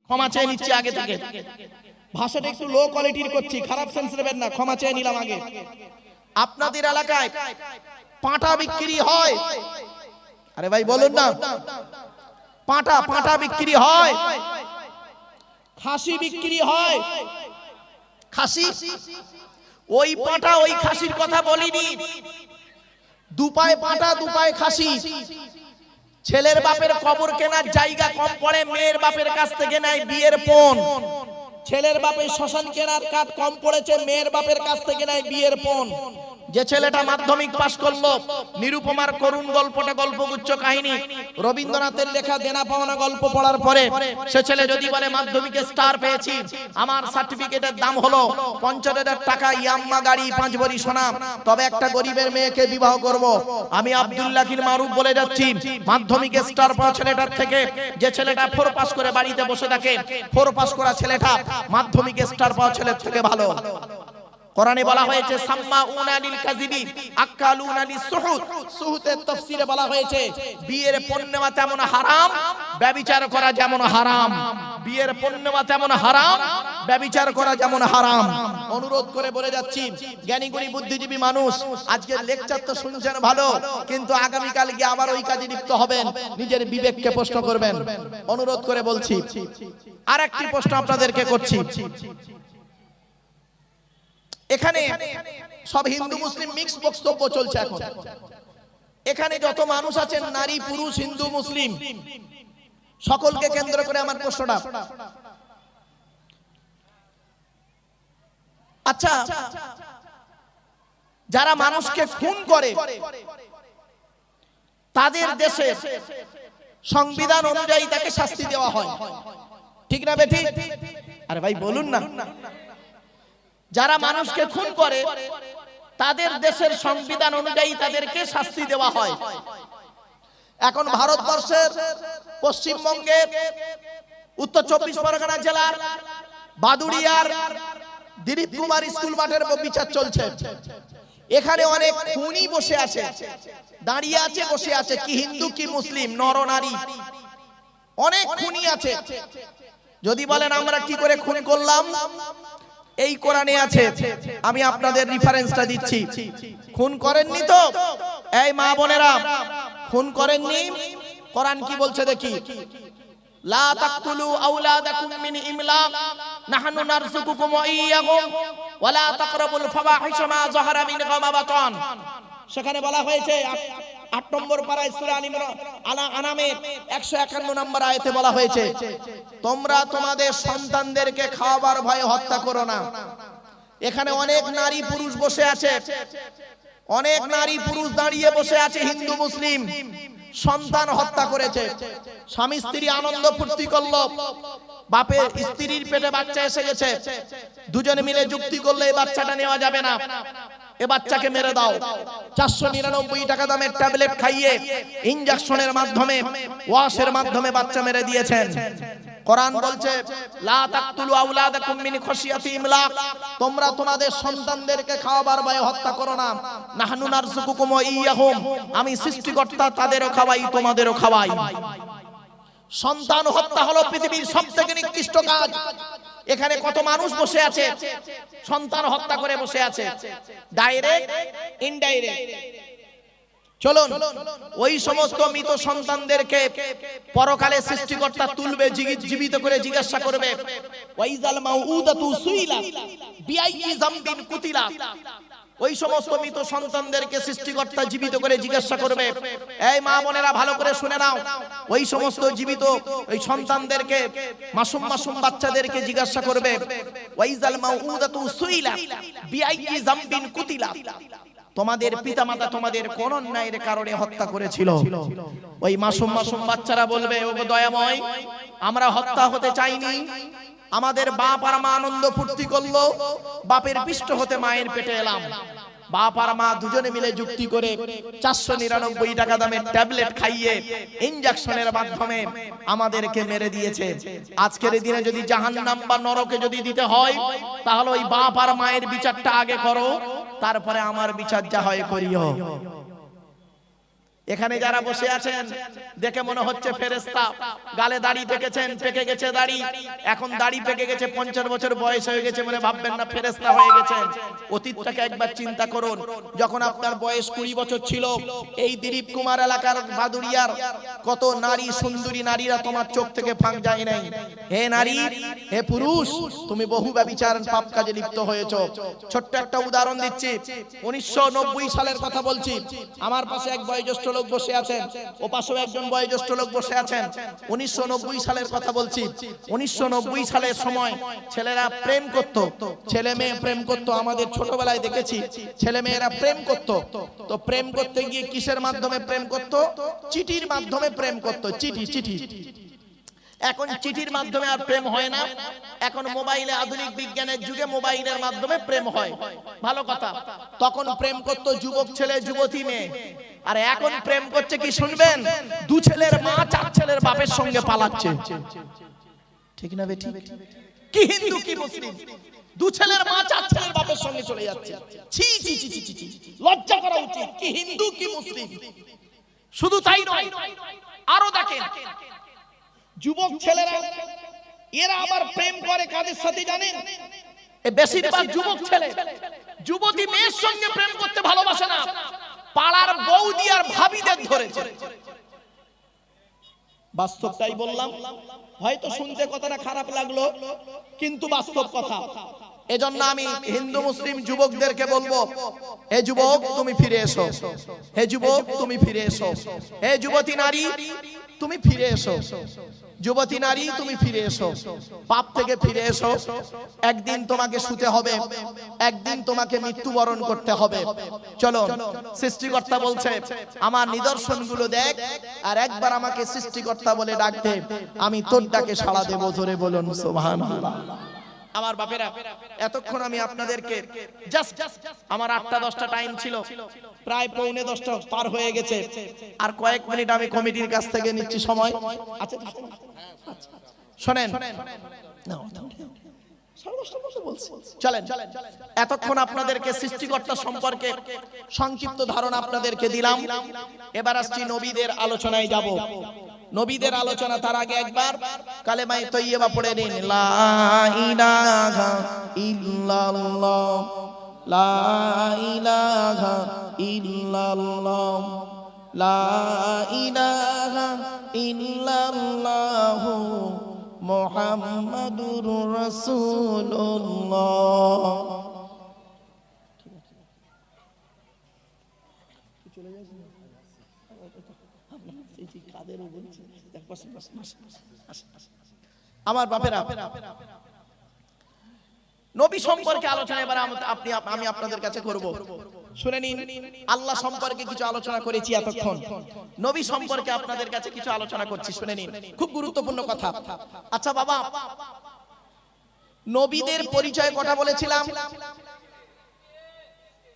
ক্ষমা চেয়ে নিচ্ছি আগে থেকে, ভাষাটা একটু লো কোয়ালিটির করছি, খারাপ সেন্স নেবেন না, ক্ষমা চেয়ে নিলাম আগে। আপনাদের এলাকায় পাঁঠা বিক্রি হয়? আরে ভাই বলুন না, পাঁঠা বিক্রি হয়? খাসি বিক্রি হয়? খাসি, ওই পাঁঠা ওই খাসির কথা বলিনি, দুপায় পাঁঠা দুপায় খাসি। ছেলের বাপের কবর কেনার জায়গা কম পড়ে, মেয়ের বাপের কাছ থেকে নেয় বিয়ের পণ। ছেলের বাপের শ্মশান কেনার কাঠ কম পড়েছে, মেয়ের বাপের কাছ থেকে নেয় বিয়ের পণ। যে ছেলেটা মাধ্যমিক পাশ করলো, নিরুপমার করুণ গল্পটা গল্পগুচ্ছ কাহিনী, রবীন্দ্রনাথের লেখা দেনা পাওনা গল্প পড়ার পরে সে ছেলে যদি বলে মাধ্যমিকে স্টার পেয়েছি, আমার সার্টিফিকেটের দাম হলো 50,000 টাকা, ইয়াম্মা গাড়ি, 5 ভরি সোনা, তবে একটা গরিবের মেয়েকে বিবাহ করব। আমি আব্দুল্লাহির মারুফ বলে যাচ্ছি, মাধ্যমিকে স্টার পাওয়া ছেলেটার থেকে যে ছেলেটা 4 পাস করে বাড়িতে বসে থাকে, 4 পাস করা ছেলেটা মাধ্যমিকে স্টার পাওয়া ছেলের থেকে ভালো। কোরআনে বলা হয়েছে সাম্মাউনা লিল কাযিবি আকালুনা লিসুহুত, সুহুতের তাফসীরে বলা হয়েছে বিয়ের পণ নেওয়া তেমন হারাম, ব্যভিচার করা যেমন হারাম। বিয়ের পণ নেওয়া তেমন হারাম, ব্যভিচার করা যেমন হারাম। অনুরোধ করে বলে যাচ্ছি, জ্ঞানীগুণী বুদ্ধিজীবী মানুষ, আজকের লেকচার তো শুনছেন ভালো, কিন্তু আগামী কাল গিয়ে আবার ওই কাজে লিপ্ত হবেন, নিজের বিবেককে প্রশ্ন করবেন। অনুরোধ করে বলছি, আরেকটি প্রশ্ন আপনাদেরকে করছি। এখানে সব হিন্দু মুসলিম মিক্স বক্তব্য চলছে এখন। এখানে যত মানুষ আছেন, নারী পুরুষ হিন্দু মুসলিম, সকলকে কেন্দ্র করে আমার প্রশ্নটা, আচ্ছা যারা মানুষকে খুন করে তাদের দেশে সংবিধান অনুযায়ী তাকে শাস্তি দেওয়া হয়, ঠিক না বেঠিক? আরে ভাই বলুন না, যারা মানুষকে খুন করে তাদের দেশের সংবিধান অনুযায়ী তাদেরকে শাস্তি দেওয়া হয়। এখন ভারতবর্ষের পশ্চিমবঙ্গের উত্তর 24 পরগনা জেলার বাদুড়িয়ার দিলীপ কুমার স্কুল মাঠের বিচার চলছে। এখানে অনেক খুনি বসে আছে, দাঁড়িয়ে আছে, বসে আছে, কি হিন্দু কি মুসলিম, নর নারী, অনেক খুনি আছে। যদি বলেন আমরা কি করে খুন করলাম, এই কোরআনে আছে, আমি আপনাদের রেফারেন্সটা দিচ্ছি। খুন করেননি তো এই মা বোনেরা, খুন করেননি? কোরআন কি বলছে দেখি, লা তাকতুলু আওলাদাকুম মিন ইমলাক নাহনু নারযুকুকুম ওয়া ইয়্যাহুম ওয়া লা তাকরাবুল ফাওয়াহিশা মা যাহারা মিনহা ওয়া বাতান। সেখানে বলা হয়েছে 8 নম্বর পারায় সূরা আনামের 151 নম্বর আয়াতে বলা হয়েছে, তোমরা তোমাদের সন্তানদেরকে খাওয়াবার ভয়ে হত্যা করো না। এখানে অনেক নারী পুরুষ বসে আছে, অনেক নারী পুরুষ দাঁড়িয়ে বসে আছে, হিন্দু মুসলিম, সন্তান হত্যা করেছে। স্বামী স্ত্রী আনন্দ ফুর্তি করলো, বাপের স্ত্রীর পেটে বাচ্চা এসে গেছে, দুজনে মিলে যুক্তি করলে এই বাচ্চাটা নেওয়া যাবে না, এ বাচ্চাকে মেরে দাও। 499 টাকা দামের ট্যাবলেট খাইয়ে ইনজেকশনের মাধ্যমে, ওয়াশের মাধ্যমে বাচ্চা মেরে দিয়েছেন। কোরআন বলছে লা তাকতুলু আওলাদাকুম মিন খাশিয়াতি ইমলাক, তোমরা তোমাদের সন্তানদেরকে খাওয়াবার ভয়ে হত্যা করো না। নাহনু নারযুকুকুম ওয়া ইয়্যাহুম, আমি সৃষ্টিকর্তা, তাদেরও খাওয়াই তোমাদেরও খাওয়াই। সন্তান হত্যা হলো পৃথিবীর সবথেকে নিকৃষ্ট কাজ। এখানে কত মানুষ বসে আছে, সন্তান হত্যা করে বসে আছে, ডাইরেক্ট ইনডাইরেক্ট। চলুন ওই সমস্ত মৃত সন্তানদেরকে পরকালে সৃষ্টিকর্তা তুলবে, জীবিত করে জিজ্ঞাসা করবে, ওয়াইজাল মাউউদাতু সুইলা বিআইয়ি যামবিন কুতিলা। ওই সমস্ত মৃত সন্তানদেরকে সৃষ্টিকর্তা জীবিত করে জিজ্ঞাসা করবে। এই মা বোনেরা ভালো করে শুনে নাও, ওই সমস্ত জীবিত ওই সন্তানদেরকে, মাসুম মাসুম বাচ্চাদেরকে জিজ্ঞাসা করবে, ওয়াইজাল মাউউদাতু সুইলা বিআইয়ি যামবিন কুতিলা, তোমাদের পিতামাতা তোমাদের কোন অন্যায়ের কারণে হত্যা করেছিল? ওই মাসুম মাসুম বাচ্চারা বলবে, ওগো দয়াময়, আমরা হত্যা হতে চাইনি, আমাদের বাপ আর মা আনন্দ ফুর্তি করলো, বাপের পিষ্ট হতে মায়ের পেটে এলাম। বাপ আর মা দুজনে মিলে যুক্তি করে 499 টাকা দামের ট্যাবলেট খাইয়ে ইনজেকশনের মাধ্যমে আমাদেরকে মেরে দিয়েছে। আজকের দিনে যদি জাহান্নাম বা নরকে যদি দিতে হয়, তাহলে ওই বাপ আর মায়ের বিচারটা আগে করো, তারপরে আমার বিচার যা হয় করিও। এখানে যারা বসে আছেন দেখে মনে হচ্ছে ফেরেশতা, গালে দাড়ি পেকেছেন, পেকে গেছে দাড়ি, এখন দাড়ি পেকে গেছে, 50 বছর বয়স হয়ে গেছে, মানে ভাববেন না ফেরেশতা হয়ে গেছেন। অতীতটাকে একবার চিন্তা করুন, যখন আপনার বয়স 20 বছর ছিল, এই দিলীপ কুমার এলাকার ভাদুরিয়ার কত নারী, সুন্দরী নারীরা তোমার চোখ থেকে ফাঁক যায় নাই। হে নারী, হে পুরুষ, তুমি বহু ব্যভিচার পাপ কাজে লিপ্ত হয়েছো। ছোট্ট একটা উদাহরণ দিচ্ছি, 1990 সালের কথা বলছি। আমার পাশে এক বয়োজ্যেষ্ঠ লোক বসে আছেন, ও পাশেও একজন বয়োজ্যেষ্ঠ লোক বসে আছেন। 1990 সালের কথা বলছি। 1990 সালের সময় ছেলেরা প্রেম করত, ছেলে মেয়ে প্রেম করত। আমাদের ছোটবেলায় দেখেছি ছেলে মেয়েরা প্রেম করত। তো প্রেম করতে গিয়ে কিসের মাধ্যমে প্রেম করত? চিঠির মাধ্যমে প্রেম করত। চিঠি। এখন চিঠির মাধ্যমে আর প্রেম হয় না, এখন মোবাইলে, আধুনিক বিজ্ঞানের যুগে মোবাইলের মাধ্যমে প্রেম হয়। ভালো কথা। তখন প্রেম করত যুবক ছেলে, যুবতী মেয়ে। আর এখন প্রেম করছে কি শুনবেন? 2 ছেলের মা 4 ছেলের বাপের সঙ্গে পালাচ্ছে। ঠিক না বেঠিক? কি হিন্দু কি মুসলিম, 2 ছেলের মা 4 ছেলের বাপের সঙ্গে চলে যাচ্ছে। ছি ছি ছি ছি ছি, লজ্জা করা উচিত। কি হিন্দু কি মুসলিম। শুধু তাই নয়, আরো দেখেন যুবক ছেলেরা, এরা আবার প্রেম করে কাদের সাথে জানেন? বেশিরভাগ যুবক ছেলে যুবতী মেয়ের সঙ্গে প্রেম করতে ভালোবাসে না, পাড়ার বৌদি আর ভাবিদের ধরেছে। বাস্তবটাই বললাম, হয়তো শুনতে কথাটা খারাপ লাগলো, কিন্তু বাস্তব কথা। এজন্য আমি হিন্দু মুসলিম যুবকদেরকে বলবো, হে যুবক তুমি ফিরে এসো, হে যুবক তুমি ফিরে এসো, হে যুবতী নারী তুমি ফিরে এসো, যুবতী নারী তুমি ফিরে এসো, পাপ থেকে ফিরে এসো। একদিন তোমাকে শুতে হবে, একদিন তোমাকে মৃত্যুবরণ করতে হবে। চলো, সৃষ্টিকর্তা বলছে আমার নিদর্শনগুলো দেখ, আর একবার আমাকে সৃষ্টিকর্তা বলে ডাক দে, আমি তোর ডাকে সাড়া দেব। জোরে বলুন সুবহানাল্লাহ। আমার বাপেরা, এতক্ষণ আমি আপনাদেরকে জাস্ট আমার 8টা-10টা টাইম ছিল, প্রায় 9:45 পার হয়ে গেছে। আর কয়েক মিনিট আমি কমিটির কাছ থেকে নিচ্ছি সময়। আচ্ছা শোনেন, চলেন, এতক্ষণ আপনাদেরকে সৃষ্টিকর্তা সম্পর্কে সংক্ষিপ্ত ধারণা আপনাদেরকে দিলাম। এবার আসছি নবীদের আলোচনায় যাব। নবীদের আলোচনা তার আগে একবার কালেমায়ে তৈয়বা পড়ে নিন। লা ইলাহা ইল্লাল্লাহ, লা ইলাহা ইল্লাল্লাহ, লা ইলাহা ইল্লাল্লাহু মুহাম্মাদুর রাসূলুল্লাহ। আমার বাপেরা, নবী সম্পর্কে আলোচনা এবার আমি আপনাদের কাছে করব। শুনে নিন, আল্লাহ সম্পর্কে কিছু আলোচনা করেছি এতক্ষণ, নবী সম্পর্কে আপনাদের কাছে কিছু আলোচনা করছি। শুনে নিন, খুব গুরুত্বপূর্ণ কথা। আচ্ছা বাবা, নবীদের পরিচয় কটা বলেছিলাম?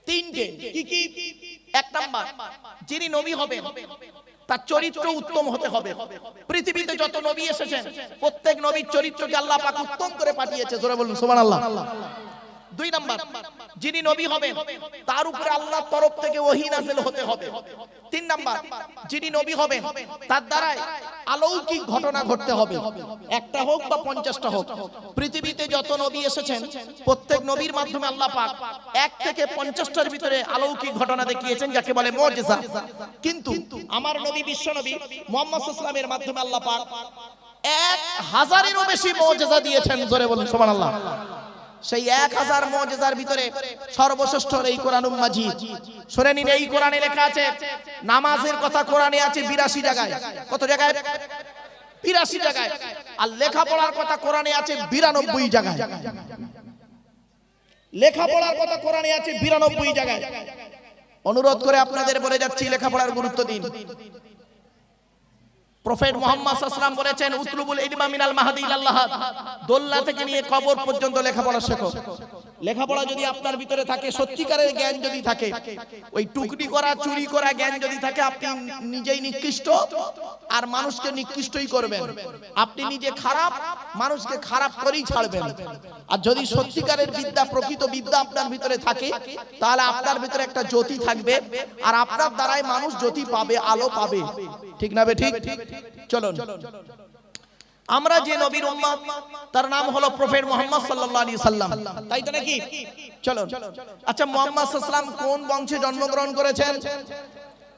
3টে। কি কি? 1 নাম্বার, যিনি নবী হবেন তার চরিত্র উত্তম হতে হবে। পৃথিবীতে যত নবী এসেছেন প্রত্যেক নবীর চরিত্রকে আল্লাহ পাক উত্তম করে পাঠিয়েছে। জোরে বলুন সুবহানাল্লাহ। 2 নাম্বার, যিনি নবী হবেন তার উপরে আল্লাহর তরফ থেকে ওহী নাযিল হতে হবে। 3 নাম্বার, যিনি নবী হবেন তার দ্বারা অলৌকিক ঘটনা ঘটতে হবে, একটা হোক বা 50টা হোক। পৃথিবীতে যত নবী এসেছেন প্রত্যেক নবীর মাধ্যমে আল্লাহ পাক 1 থেকে 50টার ভিতরে অলৌকিক ঘটনা দেখিয়েছেন, যাকে বলে মুজিজা। কিন্তু আমার নবী, বিশ্ব নবী মুহাম্মদ সাল্লাল্লাহু আলাইহি ওয়াসাল্লামের মাধ্যমে আল্লাহ পাক 1000-এরও বেশি মুজিজা দিয়েছেন। জোরে বলুন সুবহানাল্লাহ। সেই 1000 মুজিজার ভিতরে সর্বশ্রেষ্ঠ এই কোরআনুল মাজিদ। শুনে নিন, এই কোরআনে লেখা আছে নামাজের কথা কোরআনে আছে 82 জায়গায়। কত জায়গায়? 82 জায়গায়। আর লেখাপড়ার কথা কোরআনে আছে 92 জায়গায়। লেখাপড়ার কথা কোরআনে আছে 92 জায়গায়। অনুরোধ করে আপনাদের বলে যাচ্ছি, লেখাপড়ার গুরুত্ব দিন। প্রফেট মুহাম্মদ সাল্লাল্লাহু আলাইহি ওয়াসাল্লাম বলেছেন, উতলুবুল ইলমা মিনাল মাহদি ইলাল লাহাদ, দোলনা থেকে নিয়ে কবর পর্যন্ত লেখাপড়া শেখো। লেখাপড়া যদি আপনার ভিতরে থাকে, সত্যিকারের জ্ঞান যদি থাকে, ওই টুকরি করা চুরি করা জ্ঞান যদি থাকে, আপনি নিজেই নিকৃষ্ট আর মানুষকে নিকৃষ্টই করবেন। আপনি নিজে খারাপ, মানুষকে খারাপ করেই ছাড়বেন। আর যদি সত্যিকারের বিদ্যা, প্রকৃত বিদ্যা আপনার ভিতরে থাকে, তাহলে আপনার ভিতরে একটা জ্যোতি থাকবে, আর আপনার দ্বারাই মানুষ জ্যোতি পাবে, আলো পাবে। ঠিক না বেঠিক? চলুন, আমরা যে নবীর উম্মত, তার নাম হলো প্রফেট মুহাম্মদ সাল্লাল্লাহু আলাইহি সাল্লাম, তাই তো নাকি? চলুন, আচ্ছা, মুহাম্মদ সাল্লাল্লাহু আলাইহি সাল্লাম কোন বংশে জন্মগ্রহণ করেছেন?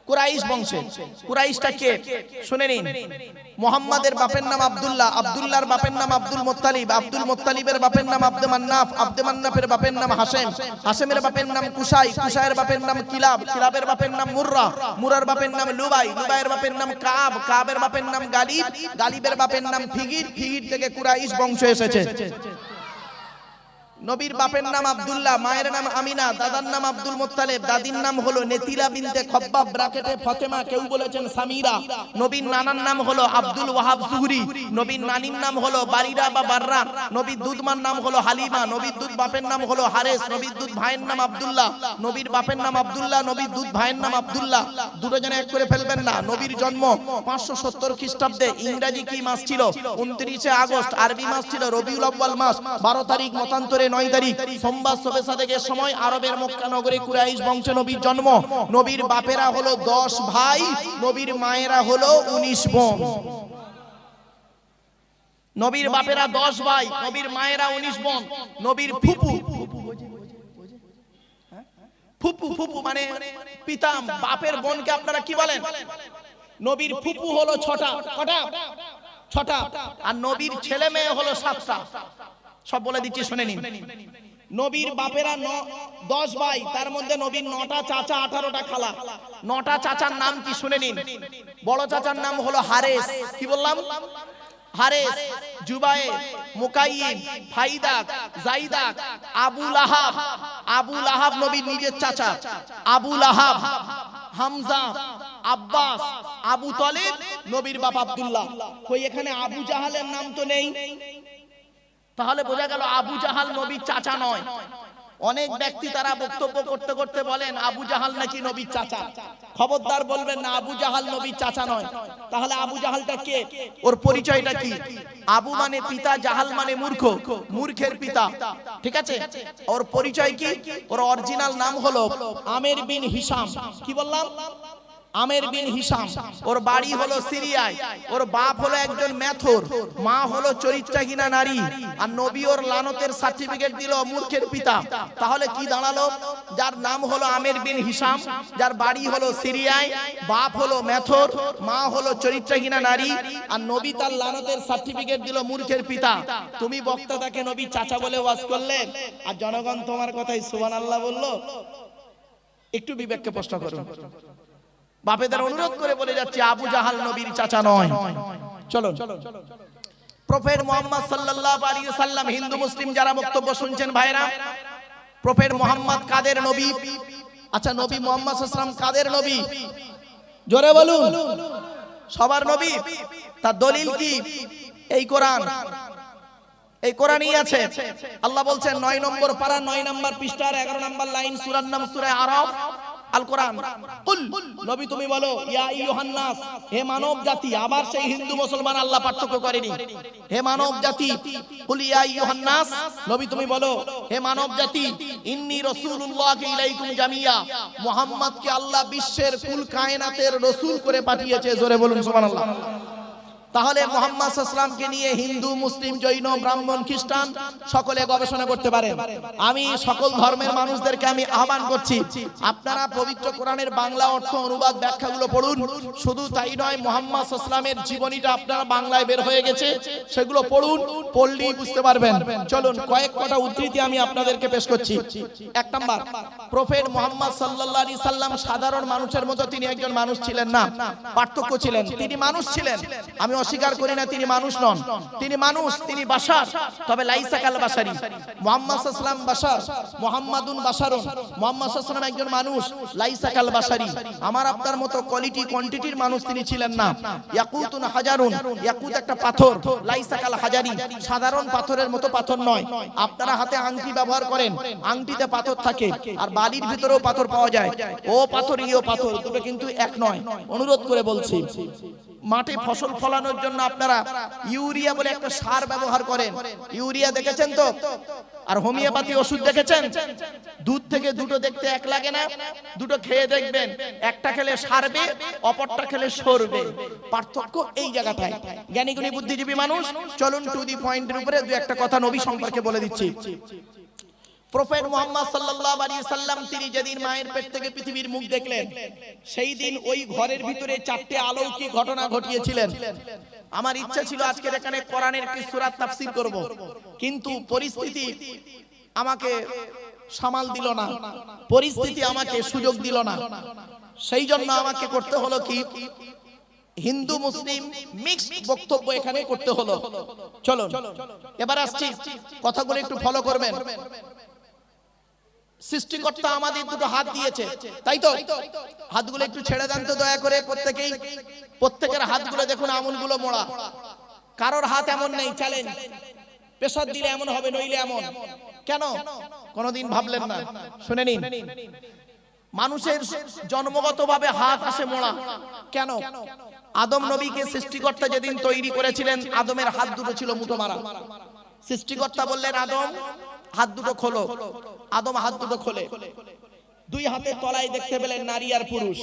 কুরাইশ বংশে। কুরাইশটা কে শুনে নিন। মুহাম্মাদের বাপের নাম আব্দুল্লাহ, আব্দুল্লাহর বাপের নাম আব্দুল মুত্তালিব, আব্দুল মুত্তালিবের বাপের নাম আব্দে মান্নাফ, আব্দে মান্নাফের বাপের নাম হাশেম, হাশেমের বাপের নাম কুসাই, কুসাইয়ের বাপের নাম কিলাব, কিলাবের বাপের নাম মুররা, মুরার বাপের নাম লুবাই, লুবাইয়ের বাপের নাম কাব, কাবের বাপের নাম গালিব, গালিবের বাপের নাম ফিগির, ফিগির থেকে কুরাইশ বংশ এসেছে। নবীর বাপের নাম আব্দুল্লাহ, মায়ের নাম আমিনা, দাদার নাম আব্দুল মুত্তালিব, দাদির নাম হলো নেতিলা বিনতে খব্বাব ব্র্যাকেটে ফাতেমা, কেউ বলেছেন সামিরা। নবীর নানার নাম হলো আব্দুল ওয়াহাব জুহরি, নবীর নানির নাম হলো বারিরা বা বাররা, নবীর দুধমার নাম হলো হালিমা, নবীর দুধ বাপের নাম হলো হারেস, নবীর দুধ ভাইয়ের নাম আব্দুল্লাহ, নবীর বাপের নাম আব্দুল্লাহ, নবীর দুধ ভাইয়ের নাম আব্দুল্লাহ। দুটো জনে এক করে ফেলবেন না। নবীর জন্ম 570 খ্রিস্টাব্দে। ইংরেজি কি মাস ছিল? 29 আগস্ট। আরবি মাস ছিল রবিউল আউয়াল মাস। 12 তারিখ মতান্তরে 9 তারিখ সোমবার শবে সাদেকের সময় আরবের মক্কা নগরে কুরাইশ বংশে নবীর জন্ম। নবীর বাপেরা হলো 10 ভাই, নবীর মায়েরা হলো 19 বোন। নবীর বাপেরা 10 ভাই, নবীর মায়েরা 19 বোন। নবীর ফুপু, ফুপু ফুপু মানে পিতা, বাপের বোনকে আপনারা কি বলেন? নবীর ফুপু হলো 6টা। কটা? 6টা। আর নবীর ছেলে মেয়ে হলো 7টা। সব বলে দিচ্ছি, শুনে নিন। নবীর বাপেরা 10 ভাই, তার মধ্যে নবীর 9টা চাচা, 18টা খালা। 9টা চাচার নাম কি শুনে নিন। বড় চাচার নাম হলো হারেস। কি বললাম? হারেস, জুবায়ের, মুকাইয়িম, ফাইদাক, জাইদাক, আবু লাহাব। আবু লাহাব নবীর নিজের চাচা। আবু লাহাব, হামজা, আব্বাস, আবু তালিব, নবীর বাপ আব্দুল্লাহ। কই এখানে আবু জাহালের নাম তো নেই। তাহলে বোঝা গেল আবু জাহাল নবীর চাচা নয়। অনেক ব্যক্তি তারা বক্তব্য করতে করতে বলেন আবু জাহাল নাকি নবীর চাচা। খবরদার বলবেন না, আবু জাহাল নবীর চাচা নয়। তাহলে আবু জাহালটা কে? ওর পরিচয়টা কি? আবু মানে পিতা, জাহাল মানে মূর্খ, মূর্খের পিতা। ঠিক আছে? ওর পরিচয় কি? ওর অরিজিনাল নাম হলো আমের বিন হিশাম। কি বললাম? আমের বিন হিশাম। ওর বাড়ি হলো সিরিয়ায়। ওর বাপ হলো একজন মেথর, মা হলো চরিত্রহীনা নারী। আর নবী ওর লানতের সার্টিফিকেট দিল মূর্খের পিতা। তাহলে কি দাঁড়ালো? যার নাম হলো আমের বিন হিশাম, যার বাড়ি হলো সিরিয়ায়, বাপ হলো মেথর, মা হলো চরিত্রহীনা নারী, আর নবী তার লানতের সার্টিফিকেট দিল মূর্খের পিতা। তুমি বক্তাটাকে নবী চাচা বলে ওয়াজ করলে, আর জনগণ তোমার কথাই সুবহানাল্লাহ বললো। একটু বিবেককে প্রশ্ন করুন। বাপেদের অনুরোধ করে বলে যাচ্ছে আবু জাহাল নবীর চাচা নয়। চলুন, প্রফেট মুহাম্মদ সাল্লাল্লাহু আলাইহি সাল্লাম, হিন্দু মুসলিম যারা বক্তব্য শুনছেন ভাইরা, প্রফেট মুহাম্মদ কাদের নবী? আচ্ছা, নবী মুহাম্মদ সাল্লাল্লাহু আলাইহি সাল্লাম কাদের নবী? জোরে বলুন। সবার নবী। তার দলিল কি? এই কোরআন। এই কোরআনই আছে। আল্লাহ বলছেন 9 নম্বর পারা 9 নম্বর পৃষ্ঠার 11 নম্বর লাইন, সূরার নাম সূরা আরাফ, আল কোরআন। কুল, নবী তুমি বলো, ইয়া আইয়ুহান নাস, হে মানব জাতি। আবার সেই হিন্দু মুসলমান আল্লাহ পার্থক্য করেনি। হে মানব জাতি, কুল ইয়া আইয়ুহান নাস, নবী তুমি বলো, হে মানব জাতি, ইন্নী রাসূলুল্লাহি ইলাইকুম জামিয়া, মুহাম্মদকে আল্লাহ বিশ্বের কুল কায়নাতের রাসূল করে পাঠিয়েছে। জোরে বলুন সুবহানাল্লাহ। তাহলে মুহাম্মদ সাল্লাল্লাহু আলাইহি ওয়াসাল্লামকে নিয়ে হিন্দু, মুসলিম, জৈন, ব্রাহ্মণ, খ্রিস্টান সকলে গবেষণা করতে পারেন। আমি সকল ধর্মের মানুষদেরকে আমি আহ্বান করছি, আপনারা পবিত্র কোরআনের বাংলা অর্থ, অনুবাদ, ব্যাখ্যাগুলো পড়ুন। শুধু তাই নয়, মুহাম্মদ সাল্লাল্লাহু আলাইহি ওয়াসাল্লামের জীবনীটা আপনারা বাংলায় বের হয়ে গেছে, সেগুলো পড়ুন, পড়লেই বুঝতে পারবেন। চলুন, কয়েক কটা উদ্ধৃতি আমি আপনাদেরকে পেশ করছি। 1 নাম্বার, প্রফেট মুহাম্মদ সাল্লাল্লাহু আলাইহি সাল্লাম সাধারণ মানুষের মতো তিনি একজন মানুষ ছিলেন না, পার্থক্য ছিলেন। তিনি মানুষ ছিলেন, আমি অস্বীকার করি না তিনি মানুষ নন, তিনি মানুষ, তিনি বাশার, তবে লাইসা কাল বাশারি। মুহাম্মদ সাল্লাল্লাহু আলাইহি ওয়াসাল্লাম বাশার, মুহাম্মাদুন বাশারুন, মুহাম্মদ সাল্লাল্লাহু আলাইহি ওয়াসাল্লাম একজন মানুষ, লাইসা কাল বাশারি। আমার আপনার মতো কোয়ালিটি কোয়ান্টিটির মানুষ তিনি ছিলেন না। ইয়াকুতুন হাজারুন, ইয়াকুত একটা পাথর, লাইসা কাল হাজারি, সাধারণ পাথরের মতো পাথর নয়। আপনারা হাতে আংটি ব্যবহার করেন, আংটিতে পাথর থাকে, আর বালির ভিতরেও পাথর পাওয়া যায়। ও পাথর ইও পাথর, দুটো কিন্তু এক নয়। অনুরোধ করে বলছি, মাঠে ফসল ফলানোর জন্য আপনারা ইউরিয়া বলে একটা সার ব্যবহার করেন, ইউরিয়া দেখেছেন তো? আর হোমিওপ্যাথি ওষুধ দেখেছেন? দুধ থেকে দুটো দেখতে এক লাগে না? দুটো খেয়ে দেখবেন, একটা খেলে সারবে, অপরটা খেলে সরবে। পার্থক্য এই জায়গাটায়। জ্ঞানীগুণী বুদ্ধিজীবী মানুষ, চলুন টু দি পয়েন্টের উপরে দু একটা কথা নবী সম্পর্কে বলে দিচ্ছি। প্রফেট মুহাম্মদ সাল্লাল্লাহু আলাইহি সাল্লাম তিনি যেদিন মায়ের পেট থেকে পৃথিবীর মুখ দেখলেন, সেই দিন ওই ঘরের ভিতরে চারটি অলৌকিক ঘটনা ঘটিয়েছিলেন। আমার ইচ্ছা ছিল আজকের এখানে কোরআনের একটি সূরা তাফসীর করব, কিন্তু পরিস্থিতি আমাকে সামাল দিল না, পরিস্থিতি আমাকে সুযোগ দিল না। সেই জন্য আমাকে করতে হলো কি, হিন্দু মুসলিম মিক্সড বক্তব্য এখানে করতে হলো। চলুন এবার আসছি, কথাগুলো একটু ফলো করবেন। সৃষ্টিকর্তা আমাদের দুটো হাত দিয়েছে, তাই তো? হাতগুলো একটু ছেড়ে দেন তো দয়া করে প্রত্যেকেই। প্রত্যেকের হাতগুলো দেখুন, আঙুলগুলো মোড়া। কারোর হাত এমন নেই, চ্যালেঞ্জ। প্রেসার দিলে এমন হবে, নইলে এমন। কেন? কোনোদিন ভাবলেন না? শুনে নিন, মানুষের জন্মগতভাবে হাত আসে মোড়া। কেন? আদম নবীকে সৃষ্টিকর্তা যেদিন তৈরি করেছিলেন, আদমের হাত দুটো ছিল মুঠো মারা। সৃষ্টিকর্তা বললেন, আদম হাত দুটো খোলো। আদম হাত দুটো খোলে, দুই হাতের তলায় দেখতে পেলেন নারী আর পুরুষ।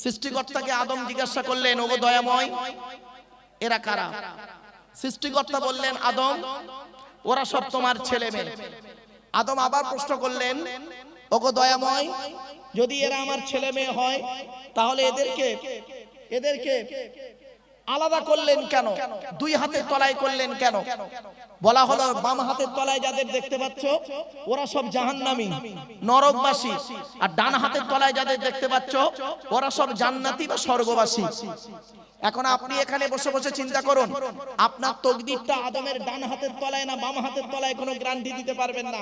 সৃষ্টিকর্তাকে আদম জিজ্ঞাসা করলেন, ওগো দয়াময়, এরা কারা? সৃষ্টিকর্তা বললেন, আদম ওরা সব তোমার ছেলে মেয়ে। আদম আবার প্রশ্ন করলেন, ওগো দয়াময়, যদি এরা আমার ছেলে মেয়ে হয়, তাহলে এদেরকে আলাদা করলেন কেন? দুই হাতের তলায় করলেন কেন? বলা হলো, বাম হাতের তলায় যাদের দেখতে পাচ্ছ ওরা সব জাহান্নামী, নরকবাসী, আর ডান হাতের তলায় যাদের দেখতে পাচ্ছ ওরা সব জান্নাতি বা স্বর্গবাসী। এখন আপনি এখানে বসে বসে চিন্তা করুন, আপনার তকদিরটা আদমের ডান হাতের তলায় না বাম হাতের তলায়, কোনো গ্যারান্টি দিতে পারবেন না।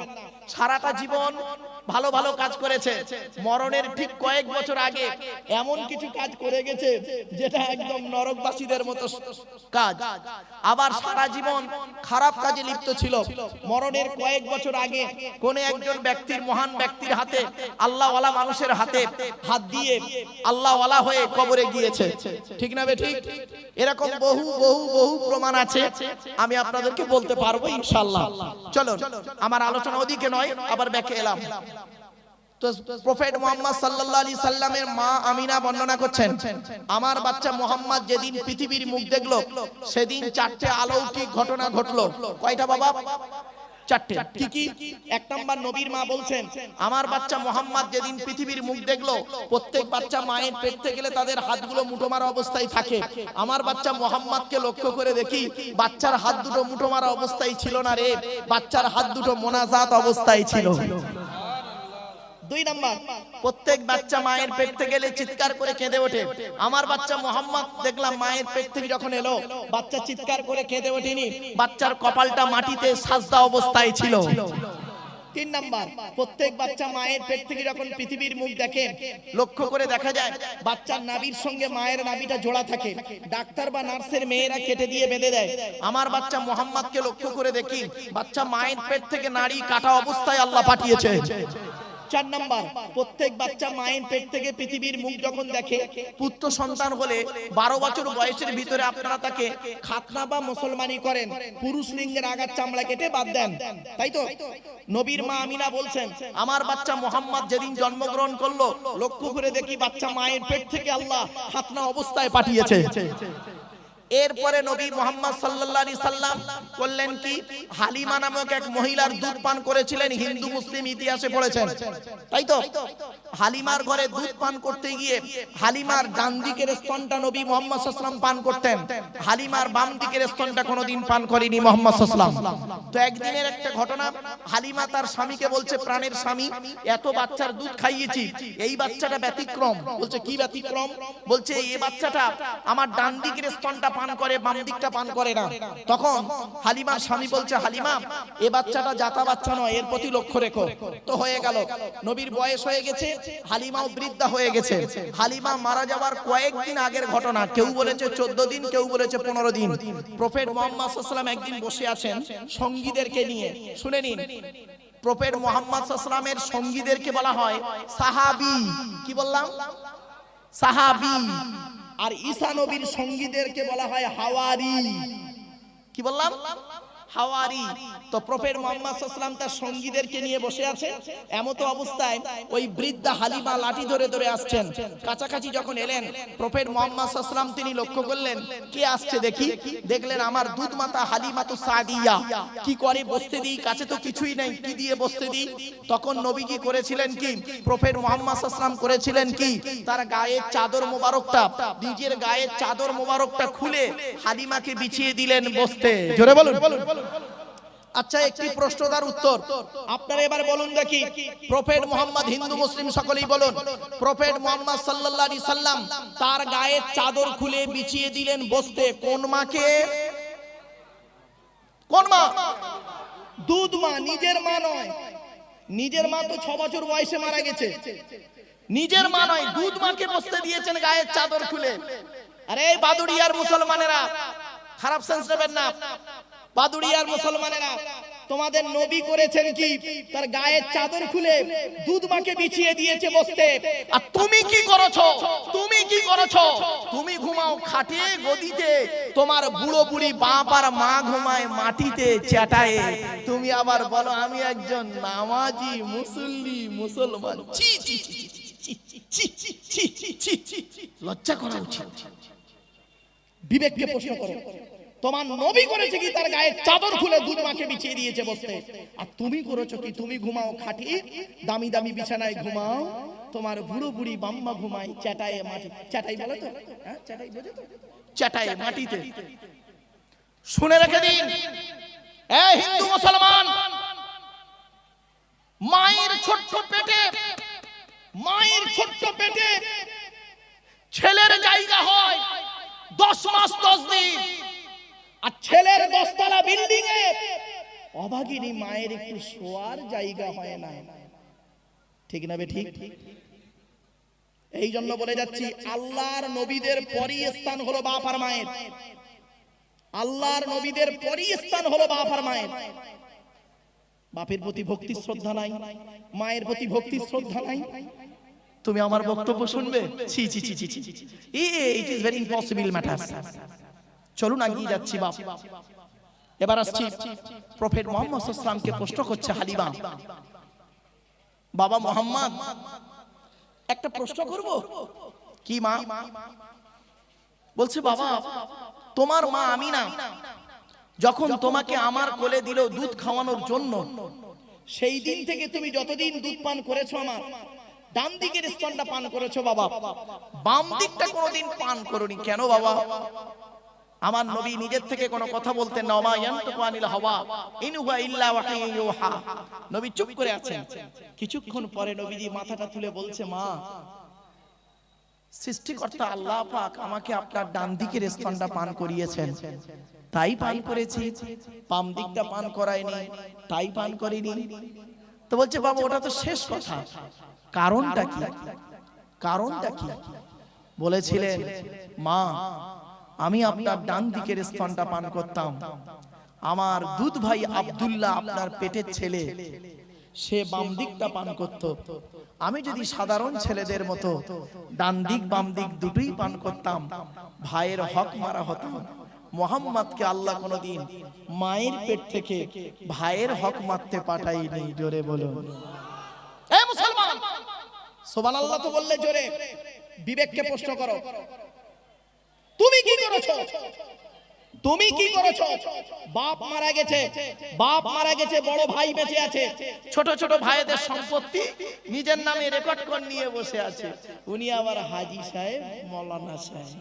সারাটা জীবন ভালো ভালো কাজ করেছে, মরণের ঠিক কয়েক বছর আগে এমন কিছু কাজ করে গেছে যেটা একদম নরকবাসীদের মতো কাজ। আবার সারা জীবন খারাপ কাজে লিপ্ত ছিল, মরণের কয়েক বছর আগে কোন একজন ব্যক্তির, মহান ব্যক্তির হাতে, আল্লাহওয়ালা মানুষের হাতে হাত দিয়ে আল্লাহওয়ালা হয়ে কবরে গিয়েছে। ঠিক না বেঠিক? এরকম বহু বহু বহু প্রমাণ আছে, আমি আপনাদেরকে বলতে পারবো ইনশাআল্লাহ। চলো, আমার আলোচনা ওদিকে নয়, আবার ব্যাকে এলাম। তো প্রফেট মুহাম্মদ সাল্লাল্লাহু আলাইহি সাল্লামের মা আমিনা বর্ণনা করছেন, আমার বাচ্চা মুহাম্মদ যেদিন পৃথিবীর মুখ দেখলো, সেদিন চারটে অলৌকিক ঘটনা ঘটলো। কয়টা বাবা? চারটে। কি কি? এক নাম্বার, নবীর মা বলছেন, আমার বাচ্চা মুহাম্মদ যেদিন পৃথিবীর মুখ দেখলো, প্রত্যেক বাচ্চা মায়ের পেট থেকে গেলে তাদের হাতগুলো মুঠো মারা অবস্থায় থাকে। আমার বাচ্চা মুহাম্মদকে লক্ষ্য করে দেখি, বাচ্চার হাত দুটো মুঠো মারা অবস্থায় ছিল না রে, বাচ্চার হাত দুটো মোনাজাত অবস্থায় ছিল। দুই নাম্বার, প্রত্যেক বাচ্চা মায়ের পেট থেকে গেলে চিৎকার করে কেঁদে ওঠে। আমার বাচ্চা মুহাম্মদ দেখলাম মায়ের পেট থেকে যখন এলো, বাচ্চা চিৎকার করে কেঁদে ওঠেনি, বাচ্চার কপালটা মাটিতে সাজদা অবস্থায় ছিল। তিন নাম্বার, প্রত্যেক বাচ্চা মায়ের পেট থেকে যখন পৃথিবীর মুখ দেখে, লক্ষ্য করে দেখা যায় বাচ্চার নাভির সঙ্গে মায়ের নাভিটা জোড়া থাকে, ডাক্তার বা নার্সের মেয়েরা কেটে দিয়ে বেঁধে দেয়। আমার বাচ্চা মুহাম্মদকে লক্ষ্য করে দেখি, বাচ্চা মায়ের পেট থেকে নাড়ি কাটা অবস্থায় আল্লাহ পাঠিয়েছে। চার নাম্বার, প্রত্যেক বাচ্চা মায়ের পেট থেকে পৃথিবীর মুখ যখন দেখে, পুত্র সন্তান হলে 12 বছর বয়সের ভিতরে আপনারা তাকে খাতনা বা মুসলমানি করেন, পুরুষ লিঙ্গের আগার চামড়া কেটে বাদ দেন, তাই তো? নবীর মা আমিনা বলছেন, আমার বাচ্চা মুহাম্মদ যেদিন জন্মগ্রহণ করলো, লক্ষ্য করে দেখি বাচ্চা মায়ের পেট থেকে আল্লাহ খাতনা অবস্থায় পাঠিয়েছে। এরপরে নবী মুহাম্মদ সাল্লাল্লাহু আলাইহি সাল্লাম করলেন কি, হালিমা নামক এক মহিলার দুধ পান করেছিলেন, হিন্দু মুসলিম ইতিহাসে পড়েছেন, তাই তো? হালিমার ঘরে দুধ পান করতে গিয়ে হালিমার ডান দিকের স্তনটা নবী মুহাম্মদ সাল্লাল্লাহু আলাইহি সাল্লাম পান করতেন, হালিমার বাম দিকের স্তনটা কোনোদিন পান করেনি মুহাম্মদ সাল্লাল্লাহু আলাইহি সাল্লাম। তো একদিনের একটা ঘটনা, হালিমা তার স্বামীকে বলছে, প্রাণের স্বামী, এত বাচ্চার দুধ খাইয়েছি, এই বাচ্চাটা ব্যতিক্রম। বলছে কি ব্যতিক্রম? বলছে এই বাচ্চাটা আমার ডান দিকের স্তনটা পান করে, বাম দিকটা পান করে না। তখন হালিমার স্বামী বলছে, হালিমা এ বাচ্চাটা জাতা বাচ্চা নয়, এর প্রতি লক্ষ্য রেখো। তো হয়ে গেল, নবীর বয়স হয়ে গেছে, হালিমাও বৃদ্ধা হয়ে গেছে। হালিমা মারা যাওয়ার কয়েকদিন আগের ঘটনা, কেউ বলেছে 14 দিন, কেউ বলেছে 15 দিন। প্রফেট মুহাম্মদ সাল্লাল্লাহু আলাইহি ওয়াসাল্লাম একদিন বসে আছেন সঙ্গীদেরকে নিয়ে, শুনে নিন, প্রফেট মুহাম্মদ সাল্লাল্লাহু আলাইহি ওয়াসাল্লামের সঙ্গীদেরকে বলা হয় সাহাবী। কি বললাম? সাহাবী। আর ঈসা নবীর সঙ্গীদেরকে বলা হয় হাওয়ারি। কি বললাম? হাওয়ারি। তো প্রফেট মুহাম্মদ সাল্লাল্লাহু আলাইহি ওয়াসাল্লাম তার সঙ্গীদেরকে নিয়ে বসে আছেন, এমত অবস্থায় ওই বৃদ্ধা হালিমা লাঠি ধরে ধরে আসছেন। কাছাকাছি যখন এলেন প্রফেট মুহাম্মদ সাল্লাল্লাহু আলাইহি ওয়াসাল্লাম তিনি লক্ষ্য করলেন কে আসছে দেখি, দেখলেন আমার দুধ মাতা হালিমাতু সাদিয়া। কি করে বসতে দিই, কাছে তো কিছুই নেই, কি দিয়ে বসতে দিই? তখন নবী কি করেছিলেন, কি প্রফেট মুহাম্মদ সাল্লাল্লাহু আলাইহি ওয়াসাল্লাম করেছিলেন কি, তার গায়ের চাদর মোবারকটা, নিজের গায়ের চাদর মোবারকটা খুলে হালিমাকে বিছিয়ে দিলেন বসতে। জোরে বলুন। আচ্ছা, একটি প্রশ্নটার উত্তর আপনারা এবার বলুন দেখি, প্রফেট মুহাম্মদ, হিন্দু মুসলিম সকলেই বলুন, প্রফেট মুহাম্মদ সাল্লাল্লাহু আলাইহি সাল্লাম তার গায়ের চাদর খুলে বিছিয়ে দিলেন বসতে কোন মাকে? কোন মা? দুধ মা, নিজের মা নয়। নিজের মা তো 6 বছর বয়সে মারা গেছে, নিজের মা নয়, দুধ মাকে বসতে দিয়েছেন গায়ের চাদর খুলে। আরে বাদুড়িয়ার মুসলমানেরা, খারাপ সেন্স নেবেন না, বাদুড়িয়ার মুসলমানেরা, তোমাদের নবী করেছেন কি, তার গায়ের চাদর খুলে দুধ মাকে বিছিয়ে দিয়েছে বসতে। আর তুমি কি করেছো? তুমি কি করেছো? তুমি ঘুমাও খাটে গদিতে, তোমার বুড়ো বুড়ি বাপ আর মা ঘুমায় মাটিতে চ্যাটায়ে। তুমি আবার বলো আমি একজন নামাজি মুসল্লি মুসলমান। ছি ছি ছি ছি ছি ছি, লজ্জা করা উচিত। বিবেককে প্রশ্ন করো, তোমার নবী করেছে কি, তার গায়ে চাদর খুলে দুধ মাকে বিছিয়ে দিয়েছে বসতে। আর তুমি করেছো কি, তুমি ঘুমাও খাটি দামি দামি বিছানায় ঘুমাও, তোমার বুড়ো বুড়ি বাম্মা ঘুমায় চ্যাটায়ে মাটি। চ্যাটাই বলে তো? হ্যাঁ, চ্যাটাই বোঝো তো? চ্যাটায়ে মাটিতে। শুনে রেখে দিন এই হিন্দু মুসলমান, মায়ের ছোট্ট পেটে, মায়ের ছোট্ট পেটে ছেলের জায়গা হয় 10 মাস 10 দিন, আর ছেলের 10 তলা বিল্ডিং এ অভাগিনী মায়ের একটু শোয়ার জায়গা হয় না। ঠিক না বে ঠিক? এই জন্য বলে যাচ্ছি, আল্লাহর নবীদের পরই স্থান হলো বাপ আর মায়ের। আল্লাহর নবীদের পরই স্থান হলো বাপ আর মায়ের। বাপের প্রতি ভক্তি শ্রদ্ধা নাই, মায়ের প্রতি ভক্তি শ্রদ্ধা নাই। তুমি আমার বক্তব্য শুনবে? ছি ছি ছি ছি ছি, it is very impossible matter. চলুন এগিয়ে যাচ্ছি বাপ। এবার আসছি, প্রফেট মুহাম্মদ সাল্লাল্লাহু আলাইহি ওয়াসাল্লামকে প্রশ্ন করছে হালিমা, বাবা মুহাম্মদ একটা প্রশ্ন করব। কি মা? বলছে বাবা তোমার মা আমিনা যখন তোমাকে আমার কোলে দিল দুধ খাওয়ানোর জন্য, সেই দিন থেকে তুমি যতদিন দুধ পান করেছো আমার ডান দিকের স্তনটা পান করেছো বাবা, বাম দিকটা কোনোদিন পান করোনি কেন বাবা? আমার নবী নিজের থেকে কোনো কথা বলতেন না, মা ইয়ানতুকু আনিল হাওয়া ইন হুয়া ইল্লা ওয়াহিয়ুন ইউহা। নবী চুপ করে আছেন। কিছুক্ষণ পরে নবীজি মাথাটা তুলে বলছে, মা সৃষ্টিকর্তা আল্লাহ পাক আমাকে আপনার ডান দিকের স্তনটা পান করিয়েছেন, তাই পান করেছি, বাম দিকটা পান করায়নি, তাই পান করিনি। তো বলছে বাবা ওটা তো শেষ কথা, কারণটা কি? কারণটা কি? বলেছিলেন, মা আমি আপনার ডান দিকের স্তনটা পান করতাম, আমার দুধ ভাই আব্দুল্লাহ আপনার পেটের ছেলে, সে বাম দিকটা পান করত। আমি যদি সাধারণ ছেলেদের মতো ডান দিক বাম দিক দুটোই পান করতাম, ভাইয়ের হক মারা হতাম। মুহাম্মদকে আল্লাহ কোনদিন মায়ের পেট থেকে ভাইয়ের হক মারতে পাঠায়নি। জোরে বলুন এ মুসলমান, সুবহানাল্লাহ তো বললে জোরে। বিবেককে প্রশ্ন করো, তুমি কি করেছো? তুমি কি করেছো? বাপ মারা গেছে, বাপ মারা গেছে, বড় ভাই বেঁচে আছে, ছোট ছোট ভাইদের সম্পত্তি নিজের নামে রেকর্ড করে নিয়ে বসে আছে, উনি আবার হাজী সাহেব মাওলানা সাহেব।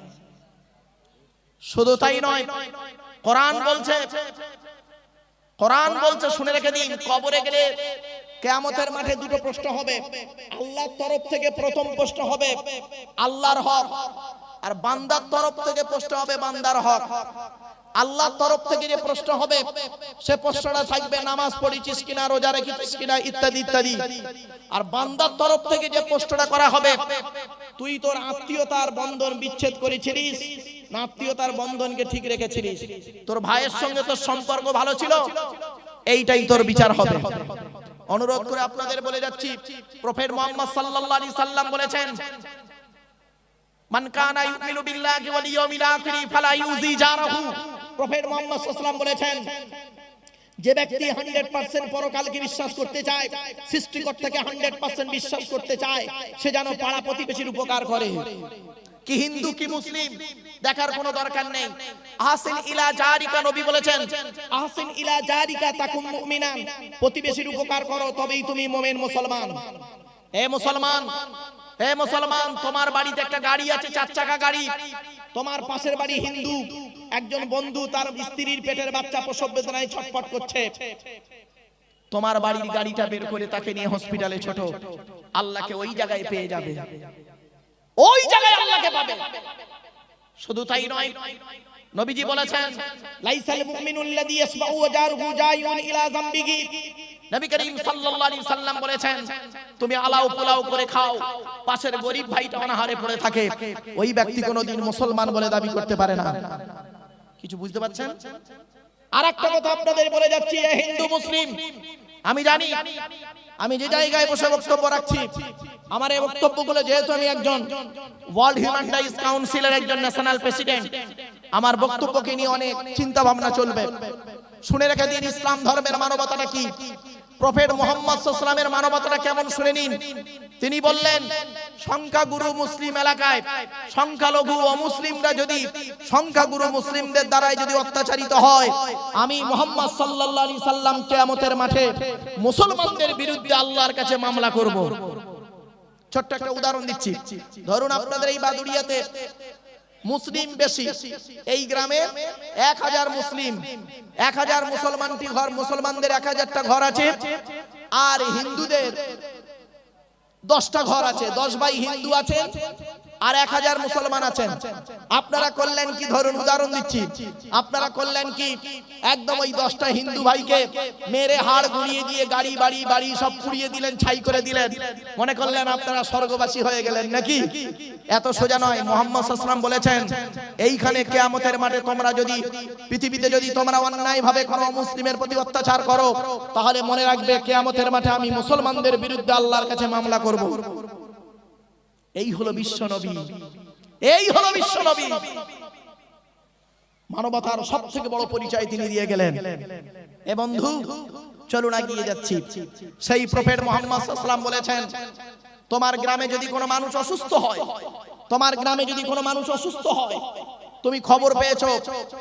শুধু তাই নয়, কোরআন বলছে, কোরআন বলছে শুনে রেখে দিন, কবরে গেলে কিয়ামতের মাঠে দুটো প্রশ্ন হবে। আল্লাহর তরফ থেকে প্রথম প্রশ্ন হবে আল্লাহর হক, আর বান্দার তরফ থেকে প্রশ্ন হবে বান্দার হক। আল্লাহর তরফ থেকে যে প্রশ্ন হবে সে প্রশ্নটা থাকবে নামাজ পড়েছিস কিনা, রোজা রেখেছিস কিনা, ইত্যাদি ইত্যাদি। আর বান্দার তরফ থেকে যে প্রশ্নটা করা হবে, তুই তোর আত্মীয়তার বন্ধন বিচ্ছেদ করেছিলিস না আত্মীয়তার বন্ধনকে ঠিক রেখেছিলিস, তোর ভাইয়ের সঙ্গে তোর সম্পর্ক ভালো ছিল, এইটাই তোর বিচার হবে। অনুরোধ করে আপনাদের বলে যাচ্ছি, প্রফেট মুহাম্মদ সাল্লাল্লাহু আলাইহি সাল্লাম বলেছেন, মান কানা ইউমিনু বিল্লাহি ওয়াল ইয়াউমিল আখির ফালা ইউজি জারাহু। প্রফেট মুহাম্মদ সাল্লাল্লাহু আলাইহি সাল্লাম বলেছেন, যে ব্যক্তি 100% পরকালকে বিশ্বাস করতে চায়, সৃষ্টিকর্তাকে 100% বিশ্বাস করতে চায়, সে যেন পাড়া প্রতিবেশীর উপকার করে। কি হিন্দু কি মুসলিম দেখার কোনো দরকার নেই। আহসিন ইলা জারিকা, নবী বলেছেন, আহসিন ইলা জারিকা তাকুম মুমিনান, প্রতিবেশীর উপকার করো তবেই তুমি মুমিন মুসলমান। হে মুসলমান, হে মুসলমান, তোমার বাড়িতে একটা গাড়ি আছে, 4 চাকা গাড়ি, তোমার পাশের বাড়ি হিন্দু একজন বন্ধু, তার স্ত্রীর পেটের বাচ্চা প্রসব বেদনায় ছটফট করছে, তোমার বাড়ির গাড়িটা বের করে তাকে নিয়ে হসপিটালে ছোট, আল্লাহকে ওই জায়গায় পেয়ে যাবে, ওই জায়গায় আল্লাহকে পাবে। শুধু তাই নয়, নবীজি বলেছেন, লাইসাল মুমিনুল্লাযী ইয়াসমাউ ওয়া জারুহু জায়ুন ইলা যামবিহি। নবী করিম সাল্লাল্লাহু আলাইহি সাল্লাম বলেছেন, তুমি আলাও পোলাও করে খাও, পাশের গরীব ভাইটা অনাহারে পড়ে থাকে, ওই ব্যক্তি কোনোদিন মুসলমান বলে দাবি করতে পারে না। কিছু বুঝতে পারছেন? আরেকটা কথা আপনাদের বলে যাচ্ছি, হিন্দু মুসলিম, আমি জানি আমি যে জায়গায় বসে বক্তব্য রাখছি, আমার এই বক্তব্যগুলো, যেহেতু আমি একজন ওয়ার্ল্ড হিউম্যান রাইটস কাউন্সিলের একজন ন্যাশনাল প্রেসিডেন্ট, আমার বক্তব্যকে নিয়ে অনেক চিন্তা ভাবনা চলবে। শুনে রেখে দিন, ইসলাম ধর্মের মানবতাটা কি, প্রফেট মুহাম্মদ সাল্লাল্লাহু আলাইহি ওয়াসাল্লামের মানবতাটা কেমন শুনে নিন। তিনি বললেন, সংখ্যাগুরু মুসলিম এলাকায় সংখ্যালঘু অমুসলিমরা যদি সংখ্যাগুরু মুসলিমদের দ্বারাই যদি অত্যাচারিত হয়, আমি মুহাম্মদ সাল্লাল্লাহু আলাইহি সাল্লাম কিয়ামতের মাঠে মুসলমানদের বিরুদ্ধে আল্লাহর কাছে মামলা করব। ছোট্ট একটা উদাহরণ দিচ্ছি। ধরুন আপনাদের এই বাদুড়িয়াতে মুসলিম বেশি, এই গ্রামে 1000 মুসলিম, 1000 মুসলমানটি ঘর, মুসলমানদের 1000টা ঘর আছে, আর হিন্দুদের 10টা ঘর আছে, 10 ভাই হিন্দু আছেন আর 1000 মুসলমান আছেন। আপনারা করলেন কি, ধরুন উদাহরণ দিচ্ছি, আপনারা করলেন কি, একদম ওই 10টা হিন্দু ভাইকে মেরে হাড় গুড়িয়ে দিয়ে গাড়ি বাড়ি বাড়ি সব পুড়িয়ে দিলেন, ছাই করে দিলেন, মনে করলেন আপনারা স্বর্গবাসী হয়ে গেলেন নাকি? এত সোজা নয়। মুহাম্মদ সাল্লাল্লাহু আলাইহি ওয়াসাল্লাম বলেছেন, এইখানে কিয়ামতের মাঠে তোমরা যদি পৃথিবীতে যদি তোমরা অন্যায় ভাবে কোনো মুসলিমের প্রতি অত্যাচার করো, তাহলে মনে রাখবে কিয়ামতের মাঠে আমি মুসলমানদের বিরুদ্ধে আল্লাহর কাছে মামলা করব। এই হলো বিশ্ব নবী, এই হলো বিশ্ব নবী। মানবতার সবথেকে বড় পরিচয় তিনি দিয়ে গেলেন। এ বন্ধু, চলুন এগিয়ে যাচ্ছি। সেই প্রফেট মুহাম্মদ সাল্লাল্লাহু আলাইহি ওয়াসাল্লাম বলেছেন, তোমার গ্রামে যদি কোনো মানুষ অসুস্থ হয়, তোমার গ্রামে যদি কোনো মানুষ অসুস্থ হয়, তুমি খবর পেয়েছো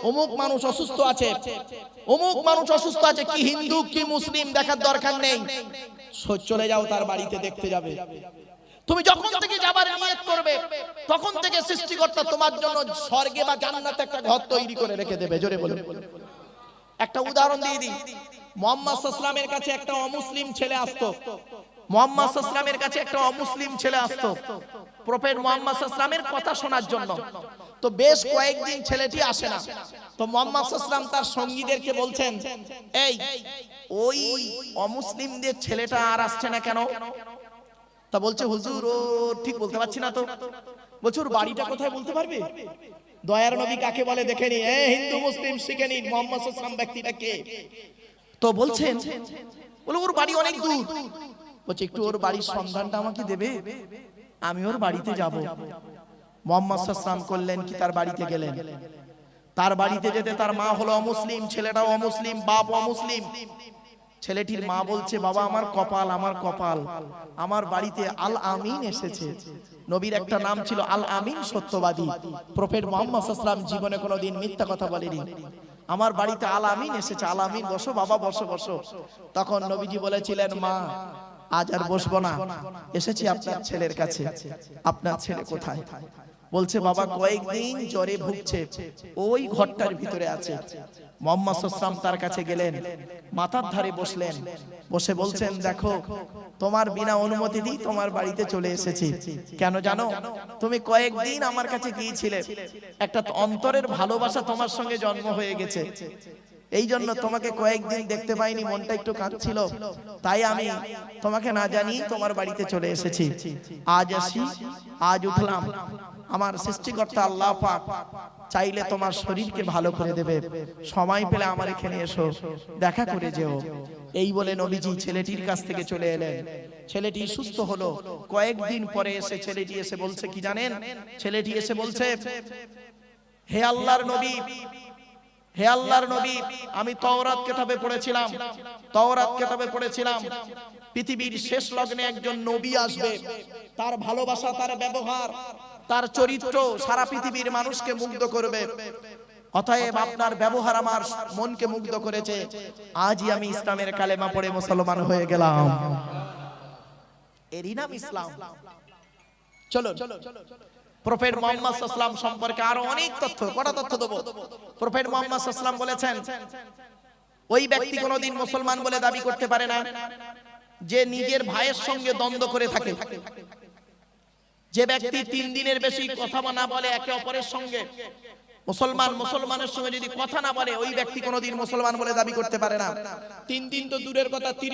অমুক মানুষ অসুস্থ আছে, অমুক মানুষ অসুস্থ আছে, কি হিন্দু কি মুসলিম দেখার দরকার নেই, চলে যাও তার বাড়িতে দেখতে যাবে। তুমি যখন থেকে যাবার নিয়ত করবে, তখন থেকে সৃষ্টিকর্তা তোমার জন্য স্বর্গে বা জান্নাতে একটা ঘর তৈরি করে রেখে দেবে। জোরে বলুন। একটা উদাহরণ দিয়ে দিই। মুহাম্মদ সাল্লাল্লাহু আলাইহি ওয়াসাল্লামের কাছে একটা অমুসলিম ছেলে আসতো, মুহাম্মদ সাল্লাল্লাহু আলাইহি ওয়াসাল্লামের কাছে একটা অমুসলিম ছেলে আসতো প্রফেট মুহাম্মদ সাল্লাল্লাহু আলাইহি ওয়াসাল্লামের কথা শোনার জন্য। তো বেশ কয়েকদিন ছেলেটি আসে না। তো মুহাম্মদ সাল্লাল্লাহু আলাইহি ওয়াসাল্লাম তার সঙ্গীদেরকে বলছেন, এই ওই অমুসলিমদের ছেলেটা আর আসছে না কেন? তা বলছে, হুজুর ও ঠিক বলতে পারছি না তো। বলছে, ওর বাড়িটা কোথায় বলতে পারবে? দয়ার নবী কাকে বলে দেখে নি, হিন্দু মুসলিম শিখে নিন মুহাম্মদ সাল্লাল্লাহু আলাইহি ওয়াসাল্লাম ব্যক্তিটা কে। তো বলছেন, বলে ওর বাড়ি অনেক দূর। বলছে, একটু ওর বাড়ির সন্ধানটা আমাকে দেবে, আমি ওর বাড়িতে যাব। মুহাম্মদ সাল্লাল্লাহু আলাইহি ওয়াসাল্লাম করলেন কি, তার বাড়িতে গেলেন। তার বাড়িতে যেতে তার মা হলো অমুসলিম, ছেলেটাও অমুসলিম, বাপ অমুসলিম। ছেলেটির মা বলছে, বাবা আমার কপাল, আমার কপাল, আমার বাড়িতে আল আমিন এসেছে। নবীর একটা নাম ছিল আল আমিন, সত্যবাদী। প্রফেট মুহাম্মদ সাল্লাল্লাহু আলাইহি ওয়াসাল্লাম জীবনে কোনোদিন মিথ্যা কথা বলেনি। আমার বাড়িতে আল আমিন এসেছে, আল আমিন, বসো বাবা, বসো বসো। তখন নবীজি বলেছিলেন, মা আজ আর বসবো না, এসেছি আপনার ছেলের কাছে। আপনার ছেলে কোথায়? বলছে বাবা কয়েকদিন জ্বরে ভুগছে, ওই ঘরটার ভিতরে আছে। মুহাম্মদ সাল্লাল্লাহু আলাইহি ওয়াসাল্লাম তার কাছে গেলেন, মাথার ধারে বসলেন, বসে বলছেন দেখো তোমার বিনা অনুমতিতেই তোমার বাড়িতে চলে এসেছি। কেন জানো? তুমি কয়েকদিন আমার কাছে গিয়েছিলে, একটা অন্তরের ভালোবাসা তোমার সঙ্গে জন্ম হয়ে গেছে, এই জন্য তোমাকে কয়েকদিন দেখতে পাইনি, মনটা একটু কাঁদছিল, তাই আমি তোমাকে না জানি তোমার বাড়িতে চলে এসেছি। আজ আসি, আজ উঠলাম, আমার সৃষ্টিকর্তা আল্লাহ পাক চাইলে তোমার শরীরকে ভালো করে দেবে, সময় পেলে আমার এখানে এসো, দেখা করে যেও। এই বলে নবীজি ছেলেটির কাছ থেকে চলে এলেন। ছেলেটি সুস্থ হলো। কয়েকদিন পরে এসে ছেলেটি এসে বলছে কি জানেন? ছেলেটি এসে বলছে, হে আল্লাহর নবী, হে আল্লাহর নবী, আমি তাওরাত কিতাবে পড়েছিলাম, তাওরাত কিতাবে পড়েছিলাম পৃথিবীর শেষ লগ্নে একজন নবী আসবে, তার ভালোবাসা, তার ব্যবহার, তার চরিত্র সারা পৃথিবীর মানুষকে মুগ্ধ করবে। অতএব আপনার ব্যবহার আমার মনকে মুগ্ধ করেছে, আজই আমি ইসলামের কালেমা পড়ে মুসলমান হয়ে গেলাম। এরই নাম ইসলাম। চলো প্রফেট মুহাম্মদ সাল্লাল্লাহু আলাইহি ওয়াসাল্লাম সম্পর্কে আরো অনেক তথ্য, কটা তথ্য দেব। প্রফেট মুহাম্মদ সাল্লাল্লাহু আলাইহি ওয়াসাল্লাম বলেছেন, ওই ব্যক্তি কোনোদিন মুসলমান বলে দাবি করতে পারে না যে নিজের ভাইয়ের সঙ্গে দ্বন্দ্ব করে থাকে। যে ব্যক্তি 3 দিনের বেশি কথা না বলে একে অপরের সঙ্গে, মুসলমানের সঙ্গে যদি কথা না বলে, ওই ব্যক্তি কোনোদিন মুসলমান বলে দাবি করতে পারে না। 3 দিন তো দূরের কথা, 30